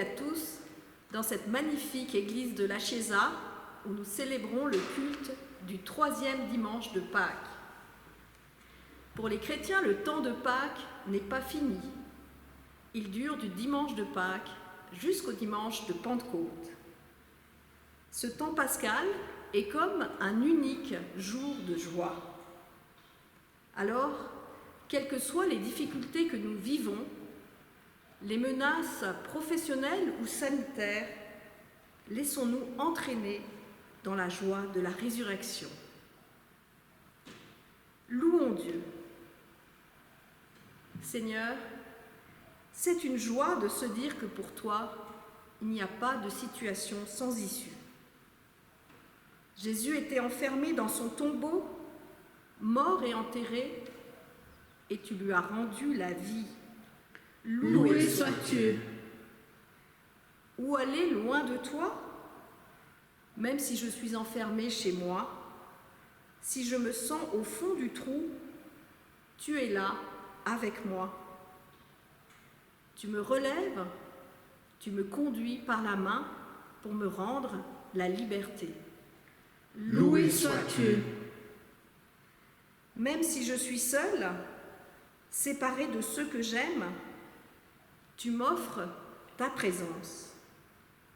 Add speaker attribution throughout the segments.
Speaker 1: à tous dans cette magnifique église de La Chiesa où nous célébrons le culte du 3e dimanche de Pâques. Pour les chrétiens, le temps de Pâques n'est pas fini. Il dure du dimanche de Pâques jusqu'au dimanche de Pentecôte. Ce temps pascal est comme un unique jour de joie. Alors, quelles que soient les difficultés que nous vivons, les menaces professionnelles ou sanitaires, laissons-nous entraîner dans la joie de la résurrection. Louons Dieu. Seigneur, c'est une joie de se dire que pour toi, il n'y a pas de situation sans issue. Jésus était enfermé dans son tombeau, mort et enterré, et tu lui as rendu la vie.
Speaker 2: Loué sois-tu.
Speaker 1: Où aller loin de toi? Même si je suis enfermée chez moi, si je me sens au fond du trou, tu es là avec moi. Tu me relèves, tu me conduis par la main pour me rendre la liberté.
Speaker 2: Loué sois-tu.
Speaker 1: Même si je suis seule, séparée de ceux que j'aime, tu m'offres ta présence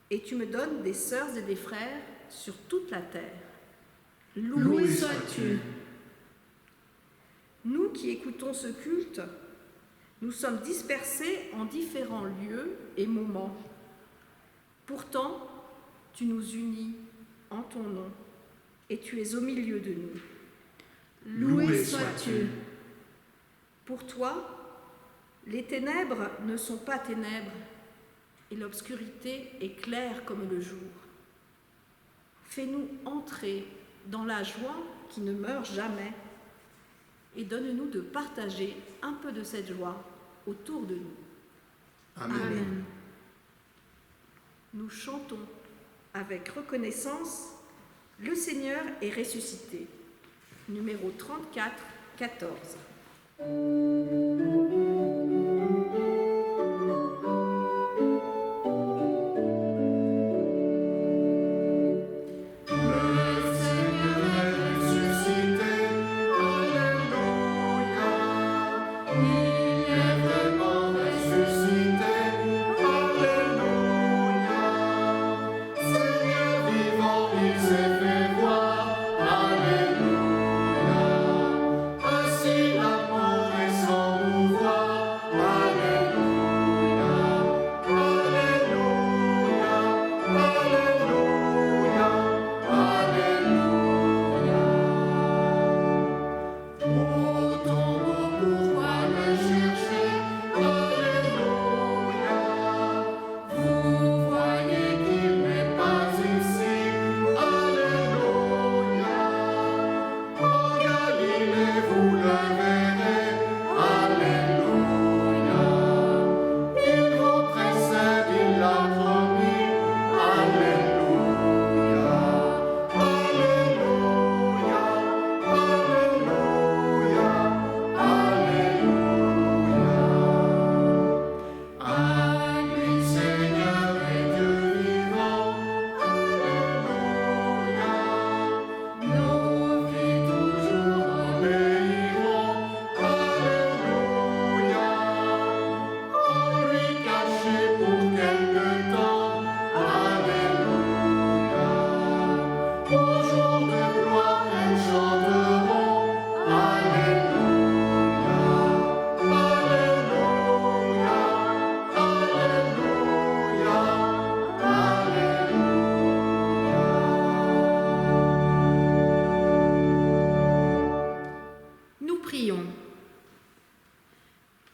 Speaker 1: et tu me donnes des sœurs et des frères sur toute la terre.
Speaker 2: Loué sois-tu.
Speaker 1: Nous qui écoutons ce culte, nous sommes dispersés en différents lieux et moments. Pourtant, tu nous unis en ton nom et tu es au milieu de nous.
Speaker 2: Loué sois-tu.
Speaker 1: Pour toi, les ténèbres ne sont pas ténèbres et l'obscurité est claire comme le jour. Fais-nous entrer dans la joie qui ne meurt jamais et donne-nous de partager un peu de cette joie autour de nous.
Speaker 2: Amen. Amen.
Speaker 1: Nous chantons avec reconnaissance « Le Seigneur est ressuscité », numéro 34, 14.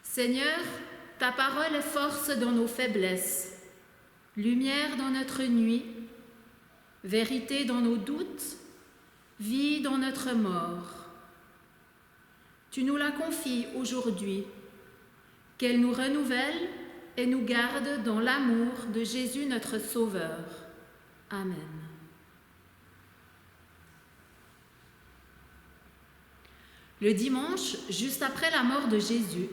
Speaker 3: Seigneur, ta parole est force dans nos faiblesses, lumière dans notre nuit, vérité dans nos doutes, vie dans notre mort. Tu nous la confies aujourd'hui, qu'elle nous renouvelle et nous garde dans l'amour de Jésus notre Sauveur. Amen. Le dimanche, juste après la mort de Jésus,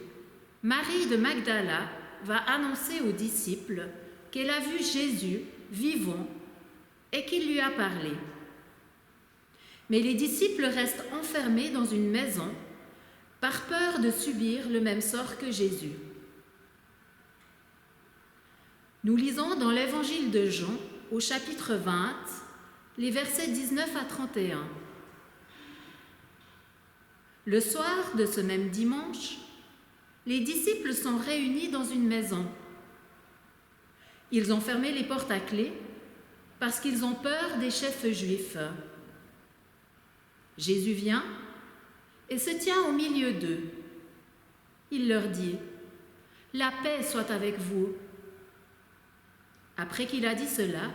Speaker 3: Marie de Magdala va annoncer aux disciples qu'elle a vu Jésus vivant et qu'il lui a parlé. Mais les disciples restent enfermés dans une maison par peur de subir le même sort que Jésus. Nous lisons dans l'Évangile de Jean, au chapitre 20, les versets 19 à 31. Le soir de ce même dimanche, les disciples sont réunis dans une maison. Ils ont fermé les portes à clé parce qu'ils ont peur des chefs juifs. Jésus vient et se tient au milieu d'eux. Il leur dit « La paix soit avec vous ». Après qu'il a dit cela,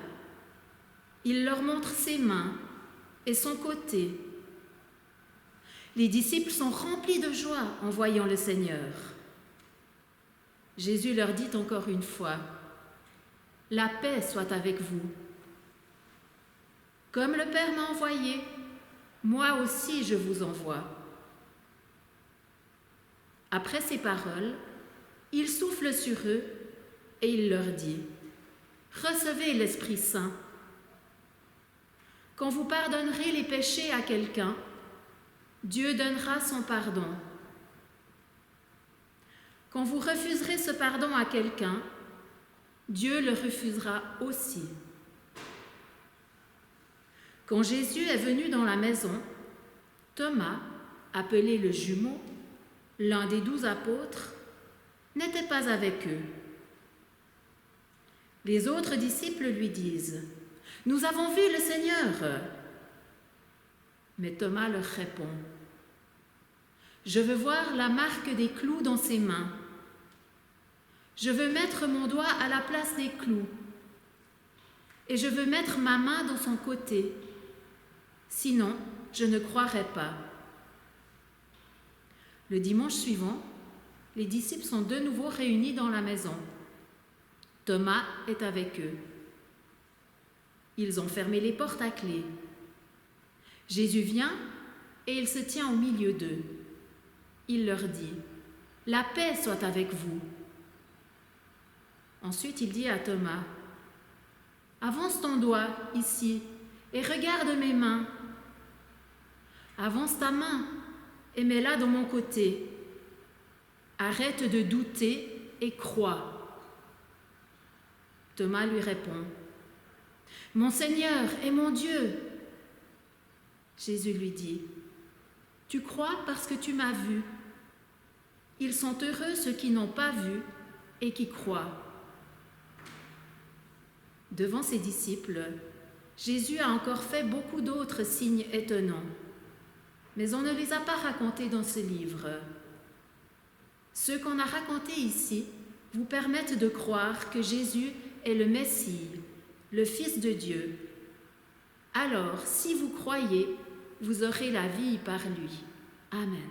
Speaker 3: il leur montre ses mains et son côté. Les disciples sont remplis de joie en voyant le Seigneur. Jésus leur dit encore une fois « La paix soit avec vous. Comme le Père m'a envoyé, moi aussi je vous envoie. » Après ces paroles, il souffle sur eux et il leur dit « Recevez l'Esprit Saint. Quand vous pardonnerez les péchés à quelqu'un, Dieu donnera son pardon. Quand vous refuserez ce pardon à quelqu'un, Dieu le refusera aussi. » Quand Jésus est venu dans la maison, Thomas, appelé le jumeau, l'un des 12 apôtres, n'était pas avec eux. Les autres disciples lui disent « Nous avons vu le Seigneur !» Mais Thomas leur répond « Je veux voir la marque des clous dans ses mains. Je veux mettre mon doigt à la place des clous. Et je veux mettre ma main dans son côté. Sinon, je ne croirai pas. » Le dimanche suivant, les disciples sont de nouveau réunis dans la maison. Thomas est avec eux. Ils ont fermé les portes à clé. Jésus vient et il se tient au milieu d'eux. Il leur dit « La paix soit avec vous. » Ensuite, il dit à Thomas « Avance ton doigt ici et regarde mes mains. Avance ta main et mets-la dans mon côté. Arrête de douter et crois. » Thomas lui répond « Mon Seigneur et mon Dieu !» Jésus lui dit « Tu crois parce que tu m'as vu. Ils sont heureux ceux qui n'ont pas vu et qui croient. » Devant ses disciples, Jésus a encore fait beaucoup d'autres signes étonnants, mais on ne les a pas racontés dans ce livre. Ceux qu'on a racontés ici vous permettent de croire que Jésus est le Messie, le Fils de Dieu. Alors, si vous croyez, vous aurez la vie par lui. Amen.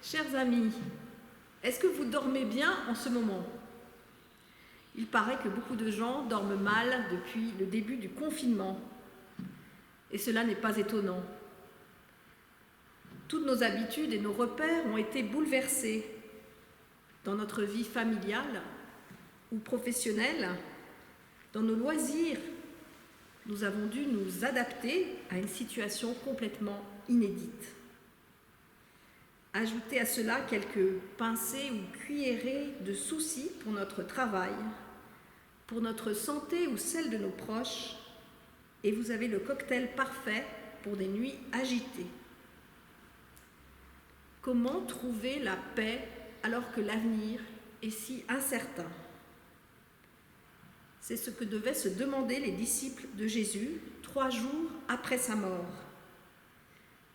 Speaker 1: Chers amis, est-ce que vous dormez bien en ce moment ? Il paraît que beaucoup de gens dorment mal depuis le début du confinement. Et cela n'est pas étonnant. Toutes nos habitudes et nos repères ont été bouleversés dans notre vie familiale ou professionnelle, dans nos loisirs. Nous avons dû nous adapter à une situation complètement inédite. Ajoutez à cela quelques pincées ou cuillerées de soucis pour notre travail, pour notre santé ou celle de nos proches, et vous avez le cocktail parfait pour des nuits agitées. Comment trouver la paix alors que l'avenir est si incertain ? C'est ce que devaient se demander les disciples de Jésus 3 jours après sa mort.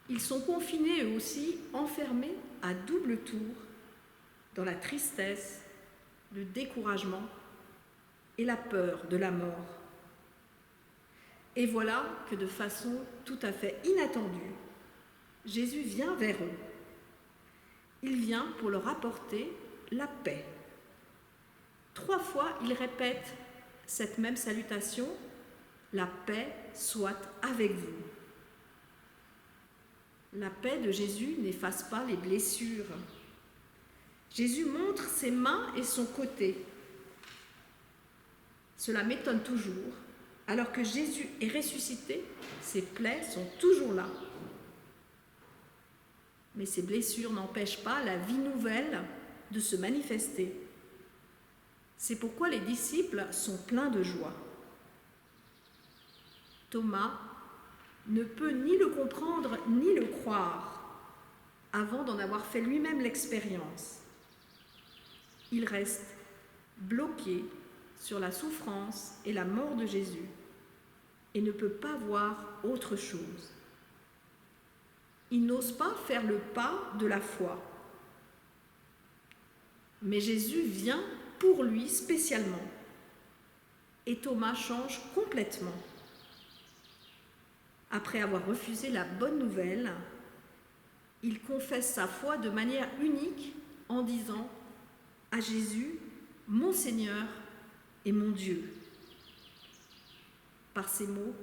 Speaker 1: Ils sont confinés eux aussi, enfermés à double tour dans la tristesse, le découragement et la peur de la mort. Et voilà que de façon tout à fait inattendue, Jésus vient vers eux. Il vient pour leur apporter la paix. 3 fois, il répète cette même salutation, « La paix soit avec vous ». La paix de Jésus n'efface pas les blessures. Jésus montre ses mains et son côté. Cela m'étonne toujours. Alors que Jésus est ressuscité, ses plaies sont toujours là. Mais ces blessures n'empêchent pas la vie nouvelle de se manifester. C'est pourquoi les disciples sont pleins de joie. Thomas ne peut ni le comprendre ni le croire avant d'en avoir fait lui-même l'expérience. Il reste bloqué sur la souffrance et la mort de Jésus et ne peut pas voir autre chose. Il n'ose pas faire le pas de la foi. Mais Jésus vient pour lui spécialement et Thomas change complètement. Après avoir refusé la bonne nouvelle, il confesse sa foi de manière unique en disant à Jésus, « Mon Seigneur et mon Dieu ». Par ces mots,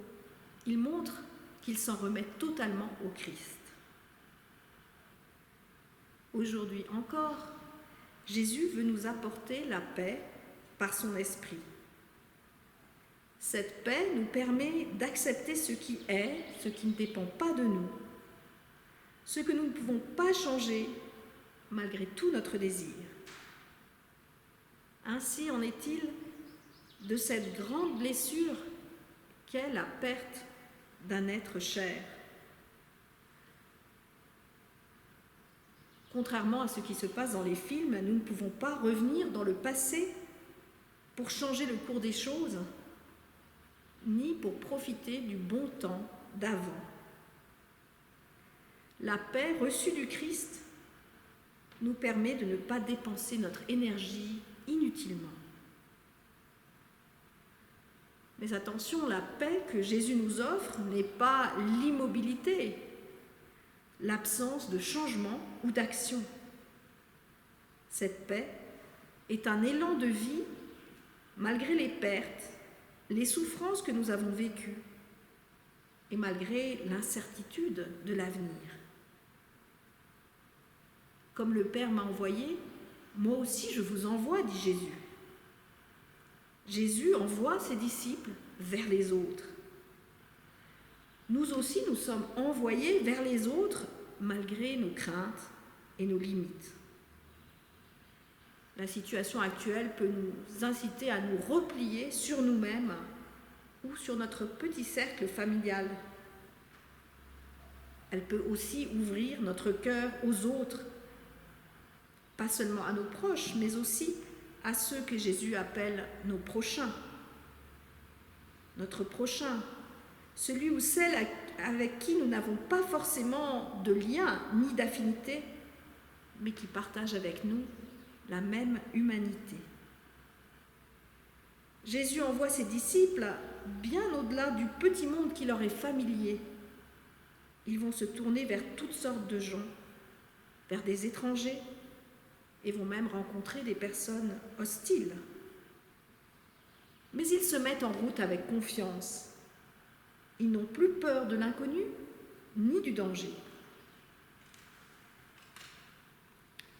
Speaker 1: il montre qu'il s'en remet totalement au Christ. Aujourd'hui encore, Jésus veut nous apporter la paix par son esprit. Cette paix nous permet d'accepter ce qui est, ce qui ne dépend pas de nous, ce que nous ne pouvons pas changer malgré tout notre désir. Ainsi en est-il de cette grande blessure qu'est la perte d'un être cher. Contrairement à ce qui se passe dans les films, nous ne pouvons pas revenir dans le passé pour changer le cours des choses, ni pour profiter du bon temps d'avant. La paix reçue du Christ nous permet de ne pas dépenser notre énergie inutilement. Mais attention, la paix que Jésus nous offre n'est pas l'immobilité, l'absence de changement ou d'action. Cette paix est un élan de vie malgré les pertes, les souffrances que nous avons vécues et malgré l'incertitude de l'avenir. Comme le Père m'a envoyé, moi aussi je vous envoie, dit Jésus. Jésus envoie ses disciples vers les autres. Nous aussi, nous sommes envoyés vers les autres malgré nos craintes et nos limites. La situation actuelle peut nous inciter à nous replier sur nous-mêmes ou sur notre petit cercle familial. Elle peut aussi ouvrir notre cœur aux autres, pas seulement à nos proches, mais aussi à ceux que Jésus appelle nos prochains. Notre prochain, celui ou celle avec qui nous n'avons pas forcément de lien ni d'affinité, mais qui partage avec nous la même humanité. Jésus envoie ses disciples bien au-delà du petit monde qui leur est familier. Ils vont se tourner vers toutes sortes de gens, vers des étrangers, et vont même rencontrer des personnes hostiles. Mais ils se mettent en route avec confiance. Ils n'ont plus peur de l'inconnu ni du danger.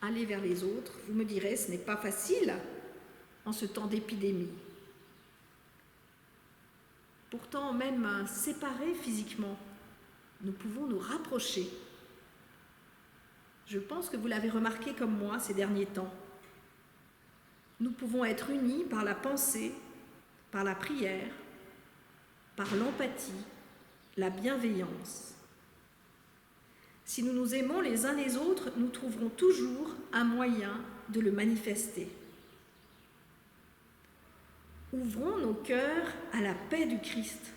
Speaker 1: Aller vers les autres, vous me direz, ce n'est pas facile en ce temps d'épidémie. Pourtant, même séparés physiquement, nous pouvons nous rapprocher. Je pense que vous l'avez remarqué comme moi ces derniers temps. Nous pouvons être unis par la pensée, par la prière, par l'empathie, la bienveillance. Si nous nous aimons les uns les autres, nous trouverons toujours un moyen de le manifester. Ouvrons nos cœurs à la paix du Christ.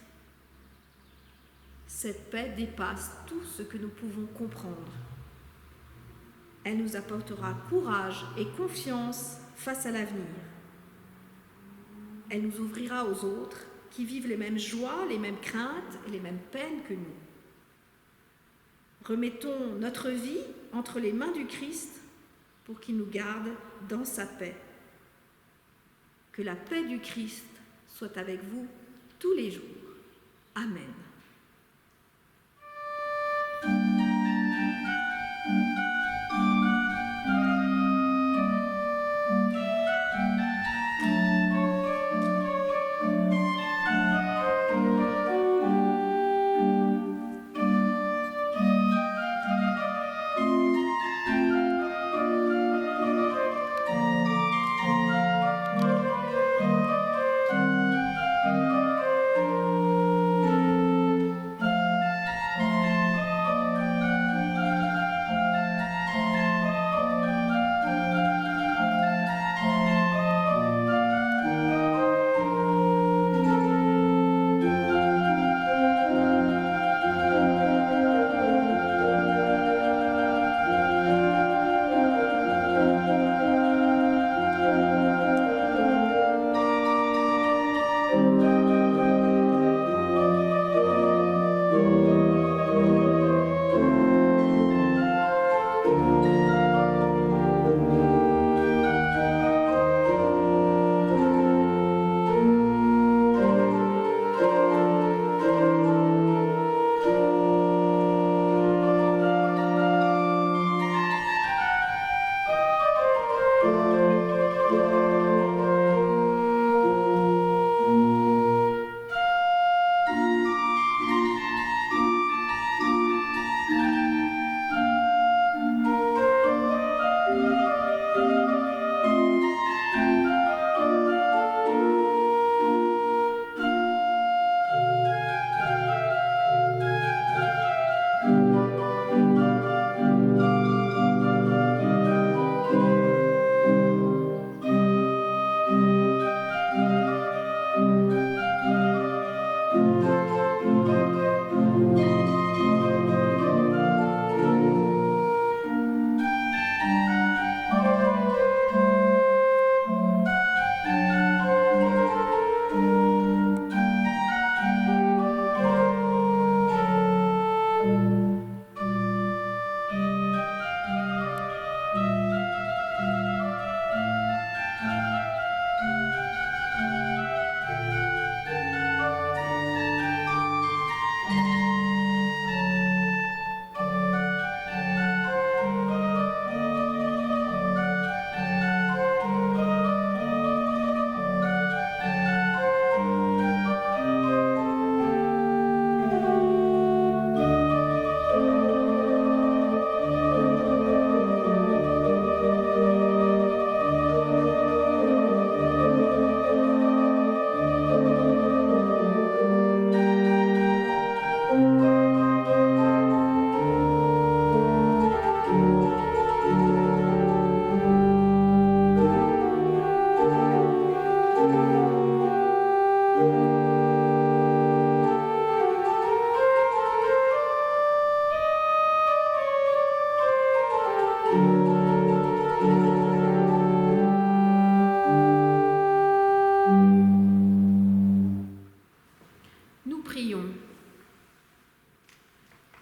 Speaker 1: Cette paix dépasse tout ce que nous pouvons comprendre. Elle nous apportera courage et confiance face à l'avenir. Elle nous ouvrira aux autres qui vivent les mêmes joies, les mêmes craintes et les mêmes peines que nous. Remettons notre vie entre les mains du Christ pour qu'il nous garde dans sa paix. Que la paix du Christ soit avec vous tous les jours. Amen.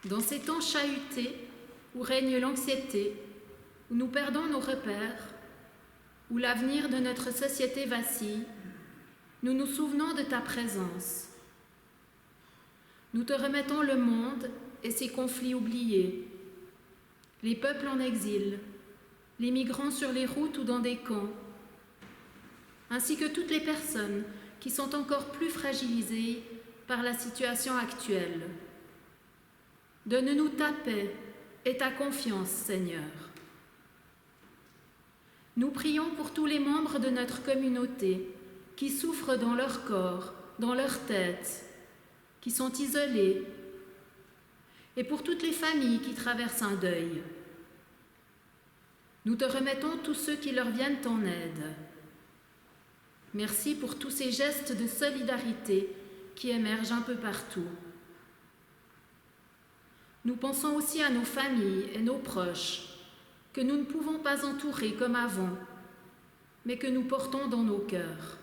Speaker 3: Dans ces temps chahutés où règne l'anxiété, où nous perdons nos repères, où l'avenir de notre société vacille, nous nous souvenons de ta présence. Nous te remettons le monde et ses conflits oubliés, les peuples en exil, les migrants sur les routes ou dans des camps, ainsi que toutes les personnes qui sont encore plus fragilisées par la situation actuelle. Donne-nous ta paix et ta confiance, Seigneur. Nous prions pour tous les membres de notre communauté qui souffrent dans leur corps, dans leur tête, qui sont isolés, et pour toutes les familles qui traversent un deuil. Nous te remettons tous ceux qui leur viennent en aide. Merci pour tous ces gestes de solidarité qui émergent un peu partout. Nous pensons aussi à nos familles et nos proches, que nous ne pouvons pas entourer comme avant, mais que nous portons dans nos cœurs.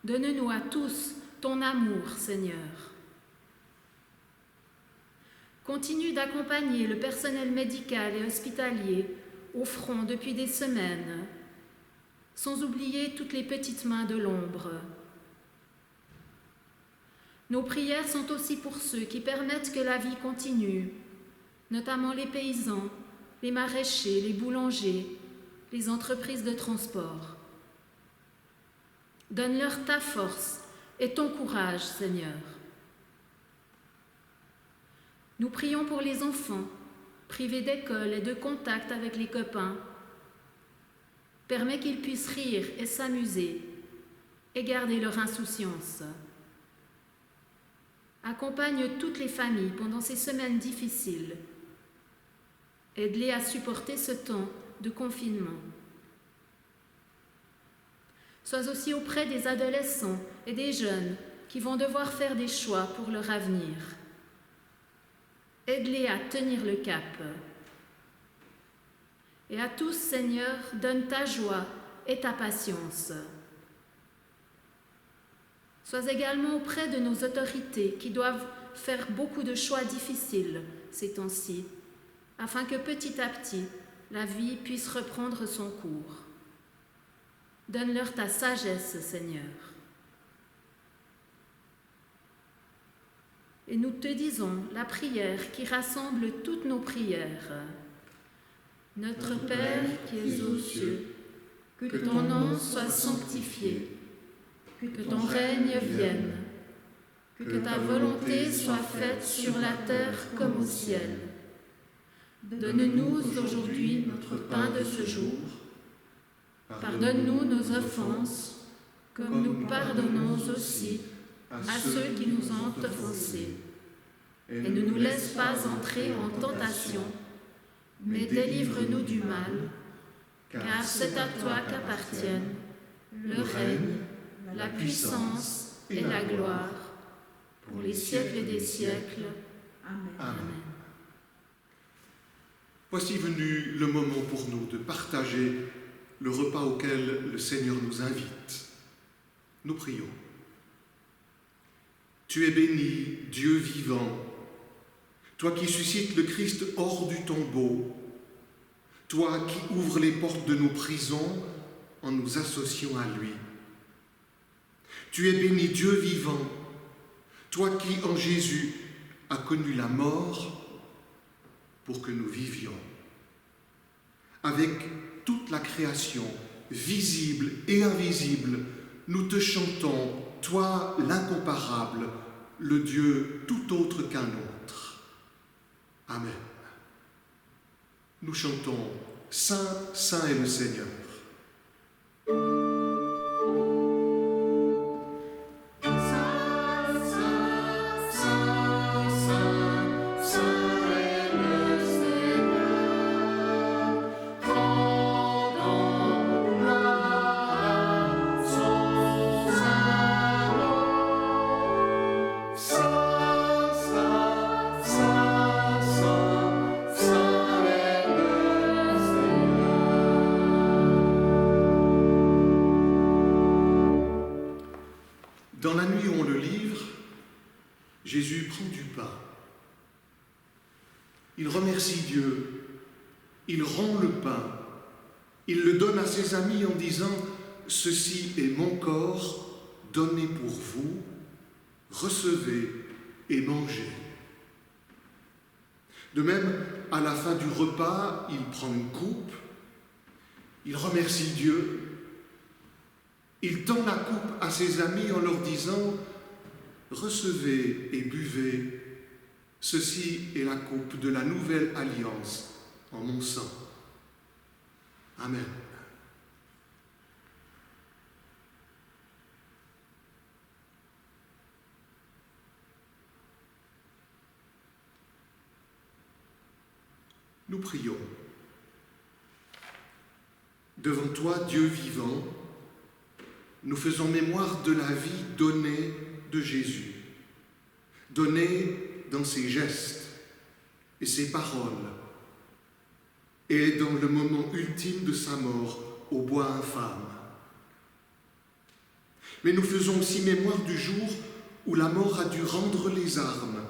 Speaker 3: Donne-nous à tous ton amour, Seigneur. Continue d'accompagner le personnel médical et hospitalier au front depuis des semaines. sans oublier toutes les petites mains de l'ombre. Nos prières sont aussi pour ceux qui permettent que la vie continue, notamment les paysans, les maraîchers, les boulangers, les entreprises de transport. Donne-leur ta force et ton courage, Seigneur. Nous prions pour les enfants, privés d'école et de contact avec les copains. Permets qu'ils puissent rire et s'amuser et garder leur insouciance. Accompagne toutes les familles pendant ces semaines difficiles. Aide-les à supporter ce temps de confinement. Sois aussi auprès des adolescents et des jeunes qui vont devoir faire des choix pour leur avenir. Aide-les à tenir le cap. Et à tous, Seigneur, donne ta joie et ta patience. Sois également auprès de nos autorités qui doivent faire beaucoup de choix difficiles ces temps-ci, afin que petit à petit, la vie puisse reprendre son cours. Donne-leur ta sagesse, Seigneur. Et nous te disons la prière qui rassemble toutes nos prières. Notre Père qui es aux cieux, que ton nom soit sanctifié, que ton règne vienne, que ta volonté soit faite sur la terre comme au ciel. Donne-nous aujourd'hui notre pain de ce jour. Pardonne-nous nos offenses, comme nous pardonnons aussi à ceux qui nous ont offensés. Et ne nous laisse pas entrer en tentation, mais délivre-nous du mal, car c'est à toi qu'appartiennent le règne, la puissance et la gloire, pour les siècles des siècles. Amen.
Speaker 4: Voici venu le moment pour nous de partager le repas auquel le Seigneur nous invite. Nous prions. Tu es béni, Dieu vivant, toi qui suscites le Christ hors du tombeau, toi qui ouvres les portes de nos prisons en nous associant à lui. Tu es béni, Dieu vivant, toi qui en Jésus as connu la mort pour que nous vivions. Avec toute la création, visible et invisible, nous te chantons, toi l'incomparable, le Dieu tout autre qu'un autre. Amen. Nous chantons « Saint, Saint est le Seigneur ». Dans la nuit où on le livre, Jésus prend du pain. Il remercie Dieu, il rend le pain, il le donne à ses amis en disant « Ceci est mon corps donné pour vous, recevez et mangez ». De même, à la fin du repas, il prend une coupe, il remercie Dieu. Il tend la coupe à ses amis en leur disant « Recevez et buvez, ceci est la coupe de la nouvelle alliance en mon sang. » Amen. Nous prions. Devant toi, Dieu vivant, nous faisons mémoire de la vie donnée de Jésus, donnée dans ses gestes et ses paroles, et dans le moment ultime de sa mort au bois infâme. Mais nous faisons aussi mémoire du jour où la mort a dû rendre les armes,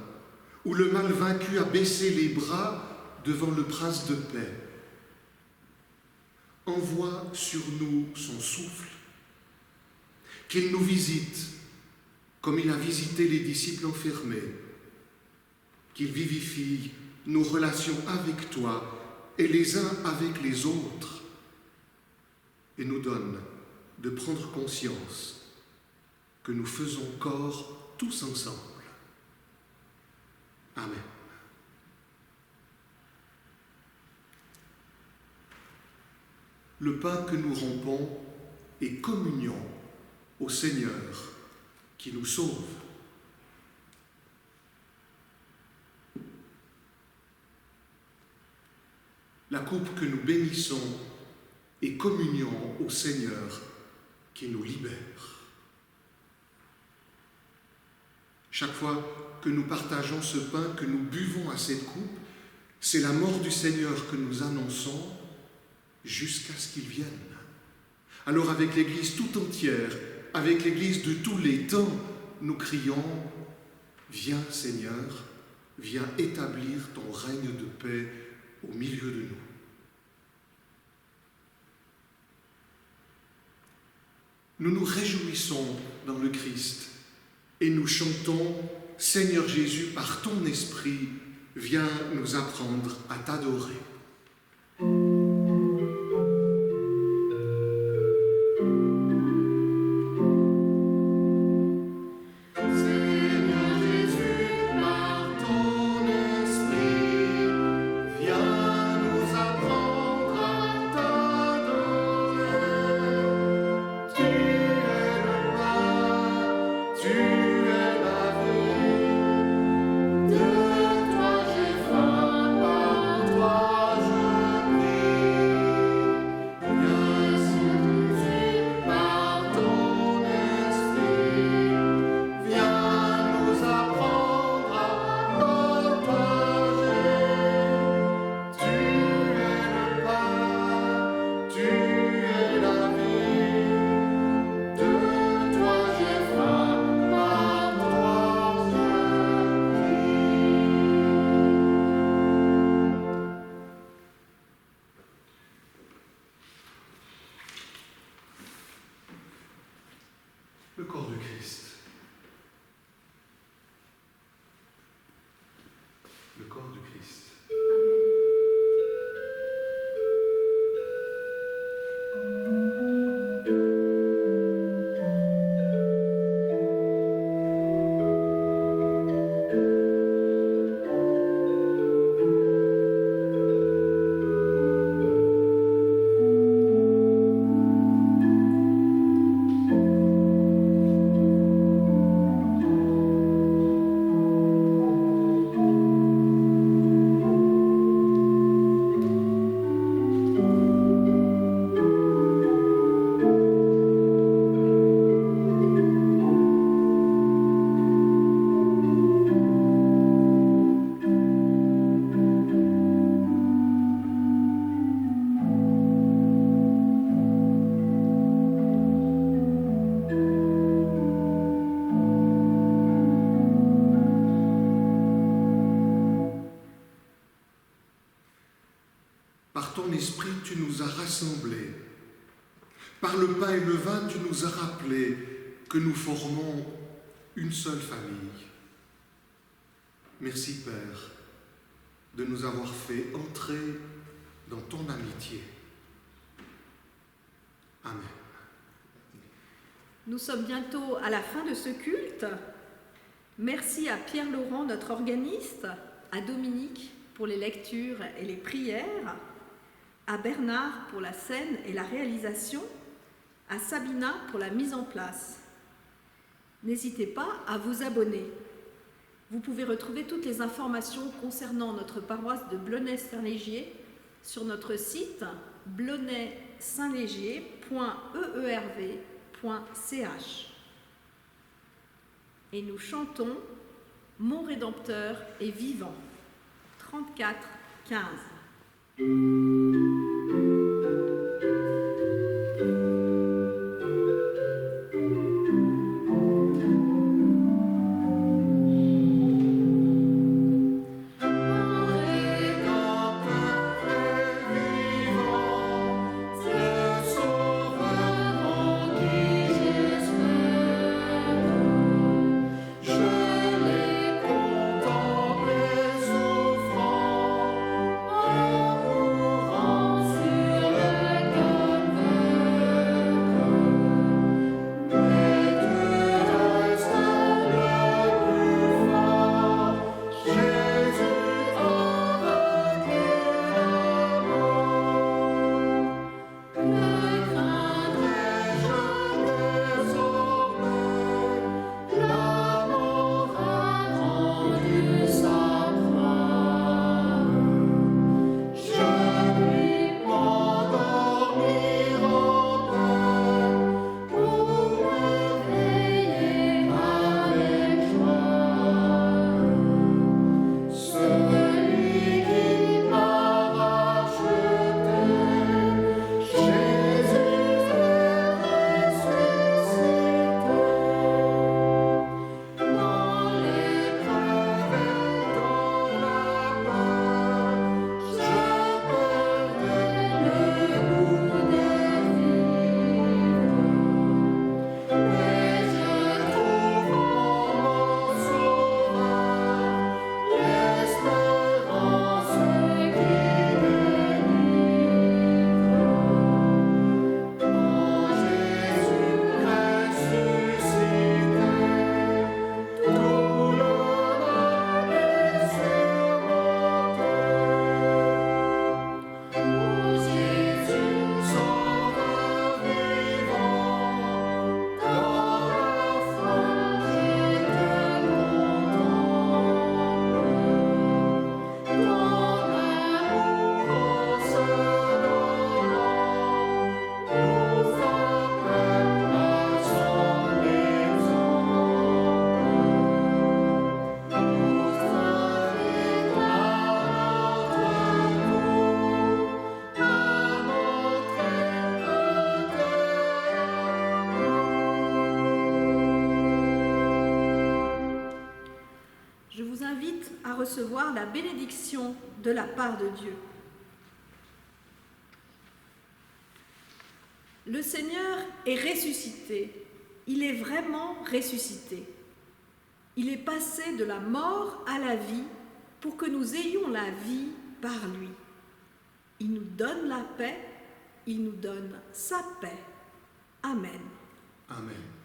Speaker 4: où le mal vaincu a baissé les bras devant le prince de paix. envoie sur nous son souffle, qu'il nous visite comme il a visité les disciples enfermés, qu'il vivifie nos relations avec toi et les uns avec les autres, et nous donne de prendre conscience que nous faisons corps tous ensemble. Amen. Le pain que nous rompons est communion au Seigneur qui nous sauve. La coupe que nous bénissons est communion au Seigneur qui nous libère. Chaque fois que nous partageons ce pain, que nous buvons à cette coupe, c'est la mort du Seigneur que nous annonçons jusqu'à ce qu'il vienne. Alors avec l'Église tout entière, avec l'Église de tous les temps, nous crions « Viens Seigneur, viens établir ton règne de paix au milieu de nous. » Nous nous réjouissons dans le Christ et nous chantons « Seigneur Jésus, par ton esprit, viens nous apprendre à t'adorer. » Le corps du Christ. Le corps du Christ. Par ton esprit, tu nous as rassemblés. Par le pain et le vin, tu nous as rappelé que nous formons une seule famille. Merci, Père, de nous avoir fait entrer dans ton amitié. Amen.
Speaker 1: Nous sommes bientôt à la fin de ce culte. Merci à Pierre Laurent, notre organiste, à Dominique pour les lectures et les prières, à Bernard pour la scène et la réalisation, à Sabina pour la mise en place. N'hésitez pas à vous abonner. Vous pouvez retrouver toutes les informations concernant notre paroisse de Blonay-Saint-Légier sur notre site blonay-saint-légier.eerv.ch. Et nous chantons « Mon Rédempteur est vivant » 34-15.
Speaker 2: Mon Rédempteur est vivant,
Speaker 1: invite à recevoir la bénédiction de la part de Dieu. Le Seigneur est ressuscité. Il est vraiment ressuscité. Il est passé de la mort à la vie pour que nous ayons la vie par lui. Il nous donne la paix, il nous donne sa paix. Amen.
Speaker 4: Amen.